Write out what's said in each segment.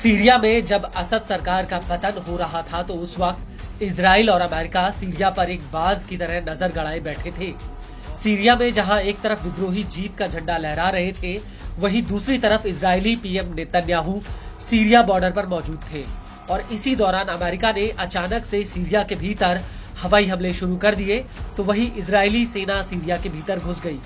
Syria में जब असद सरकार का पतन हो रहा था तो उस वक्त इजराइल और अमेरिका सीरिया पर एक बाज की तरह नजर गड़ाए बैठे थे। सीरिया में जहां एक तरफ विद्रोही जीत का झंडा लहरा रहे थे, वहीं दूसरी तरफ Israeli PM Netanyahu Syria border पर मौजूद थे और इसी दौरान अमेरिका ने अचानक से सीरिया के भीतर हवाई हमले शुरू कर दिए तो वहीं इजरायली सेना सीरिया के भीतर घुस गई।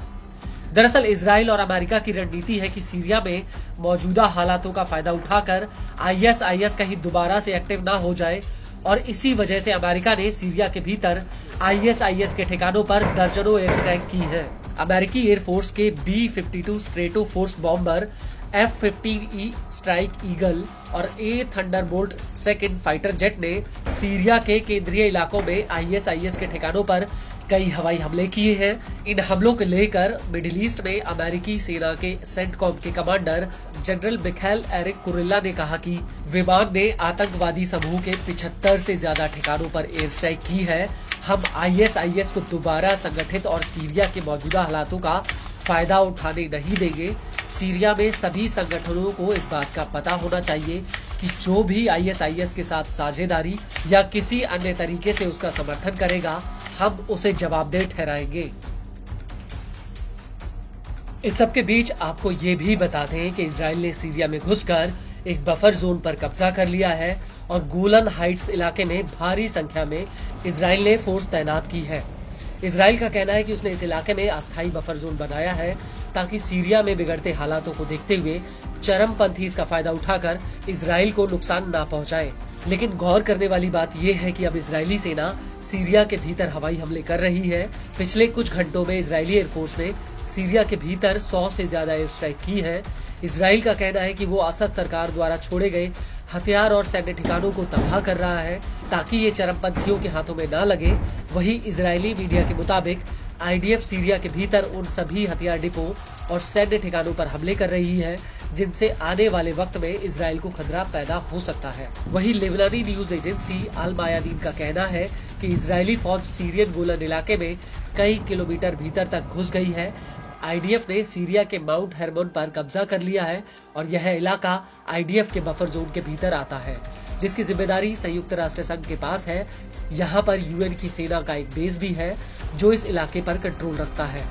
दरअसल इजराइल और अमेरिका की रणनीति है कि सीरिया में मौजूदा हालातों का फायदा उठाकर आईएसआईएस कहीं दोबारा से एक्टिव ना हो जाए और इसी वजह से अमेरिका ने सीरिया के भीतर आईएसआईएस के ठिकानों पर दर्जनों एयर स्ट्राइक की है। अमेरिकी एयरफोर्स के B-52 stratofortress bomber, F-15E strike eagle और A thunderbolt second fighter jet ने सीरिया के केंद्रीय इलाकों में आईएसआईएस के ठिकानों पर कई हवाई हमले किए हैं। इन हमलों को लेकर मिडिल ईस्ट में अमेरिकी सेना के सेंटकॉम के commander general Mikhail Erik Kurilla ने कहा कि विमान ने आतंकवादी समूह के 75 से ज्यादा ठिकानों पर एयर स्ट्राइक की है। हम आईएसआईएस को दोबारा संगठित और सीरिया के मौजूदा हालातों का फायदा उठाने नहीं देंगे। सीरिया में सभी संगठनों को इस बात का पता होना चाहिए कि जो भी आईएसआईएस के साथ साझेदारी या किसी अन्य तरीके से उसका समर्थन करेगा, हम उसे जवाबदेह ठहराएंगे। इस सब के बीच आपको ये भी बता दें कि इजराइल ने सीरिया में घुसकर एक बफर जोन पर कब्जा कर लिया है और गोलन हाइट्स इलाके में भारी संख्या में इजराइल ने फोर्स तैनात की है। इजराइल का कहना है कि उसने इस इलाके में अस्थायी बफर जोन बनाया है ताकि सीरिया में बिगड़ते हालातों को देखते हुए चरमपंथी इसका फायदा उठाकर इजराइल को नुकसान ना पहुंचाए। लेकिन गौर करने वाली बात यह है कि अब इजरायली सेना सीरिया के भीतर हवाई हमले कर रही है। पिछले कुछ घंटों में इजरायली एयरफोर्स ने सीरिया के भीतर 100 से ज्यादा एयर स्ट्राइक की है। इजराइल का कहना है कि वो असद सरकार द्वारा छोड़े गए हथियार और सैन्य ठिकानों को तबाह कर रहा है ताकि ये चरमपंथियों के हाथों में ना लगे। वहीं इजरायली मीडिया के मुताबिक आईडीएफ सीरिया के भीतर उन सभी हथियार डिपो और सैन्य ठिकानों पर हमले कर रही है जिनसे आने वाले वक्त में इजराइल को खतरा पैदा हो सकता है। वहीं लेबनानी न्यूज एजेंसी अल मायादीन का कहना है कि इजरायली फौज सीरियन गोलन इलाके में कई किलोमीटर भीतर तक घुस गई है। आईडीएफ ने सीरिया के माउंट हेरमोन पर कब्जा कर लिया है और यह इलाका आईडीएफ के बफर जोन के भीतर आता है, जिसकी जिम्मेदारी संयुक्त राष्ट्र संघ के पास है। यहाँ पर यूएन की सेना का एक बेस भी है जो इस इलाके पर कंट्रोल रखता है।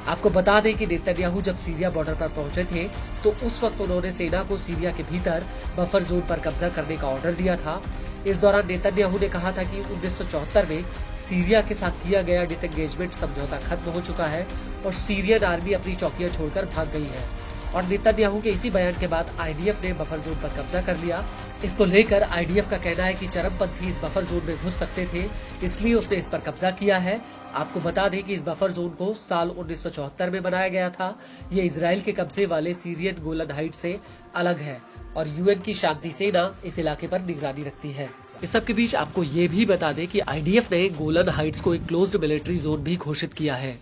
आपको बता दें कि नेतन्याहू जब सीरिया बॉर्डर पर पहुंचे थे तो उस वक्त उन्होंने सेना को सीरिया के भीतर बफर जोन पर कब्जा करने का ऑर्डर दिया था। इस दौरान नेतन्याहू ने कहा था कि 1974 में सीरिया के साथ किया गया डिसएंगेजमेंट समझौता खत्म हो चुका है और सीरियन आर्मी अपनी चौकियां छोड़कर भाग गई है। और नेतन्याहू के इसी बयान के बाद आईडीएफ ने बफर जोन पर कब्जा कर लिया। इसको लेकर आईडीएफ का कहना है कि चरमपंथी इस बफर जोन में घुस सकते थे, इसलिए उसने इस पर कब्जा किया है। आपको बता दें कि इस बफर जोन को साल 1974 में बनाया गया था। ये इजराइल के कब्जे वाले सीरियन गोलन हाइट से अलग है और यूएन की शांति सेना इस इलाके पर निगरानी रखती है। इस सब के बीच आपको ये भी बता दें कि आईडीएफ ने गोलन हाइट्स को एक क्लोज्ड मिलिट्री जोन भी घोषित किया है।